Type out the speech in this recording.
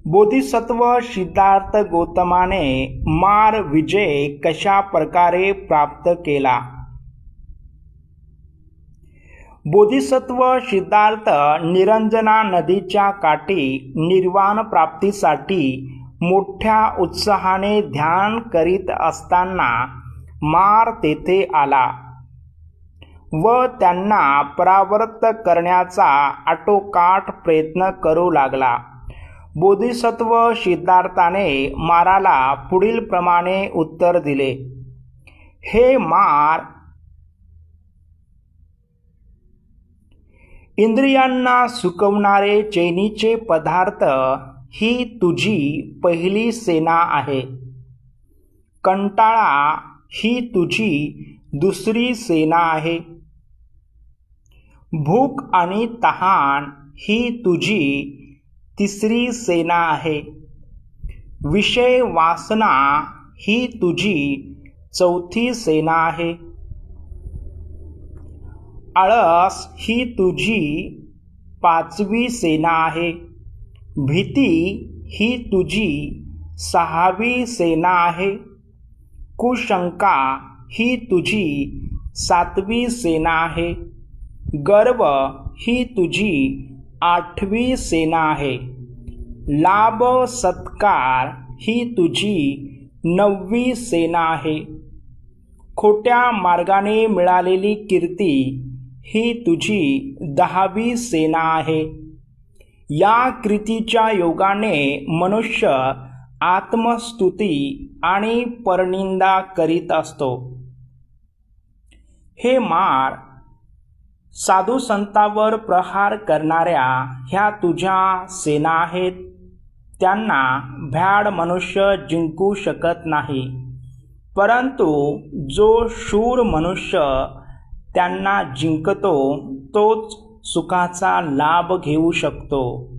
बोधिसत्व सिद्धार्थ गौतमाने मार विजय कशा प्रकारे प्राप्त केला? बोधिसत्व सिद्धार्थ निरंजना नदीच्या काठी निर्वाण प्राप्तीसाठी मोठ्या उत्साहाने ध्यान करीत असताना मार तेथे आला व त्यांना परावृत्त करण्याचा आटोकाट प्रयत्न करू लागला. बोधिसत्व सिद्धार्थाने माराला पुढील प्रमाणे उत्तर दिले. हे मार, इंद्रियांना सुकवणारे चैनीचे पदार्थ ही तुझी पहिली सेना आहे. कंटाळा ही तुझी दुसरी सेना आहे. भूक आणि तहान ही तुझी तिसरी सेना आहे. विषय वासना ही तुझी चौथी सेना आहे. आळस ही तुझी पाचवी सेना आहे. भीती ही तुझी सहावी सेना आहे. कुशंका ही तुझी सातवी सेना आहे. गर्व ही तुझी आठवी सेना आहे. लाभ सत्कार ही तुझी नववी सेना आहे. खोट्या मार्गाने मिळालेली कीर्ती ही तुझी 10वी सेना आहे. या कीर्तीच्या योगाने मनुष्य आत्मस्तुती आणि परनिंदा करीत असतो. हे मार, साधू संतांवर प्रहार करणाऱ्या ह्या तुझ्या सेना आहेत. त्यांना भ्याड मनुष्य जिंकू शकत नाही, परंतु जो शूर मनुष्य त्यांना जिंकतो तोच सुखाचा लाभ घेऊ शकतो.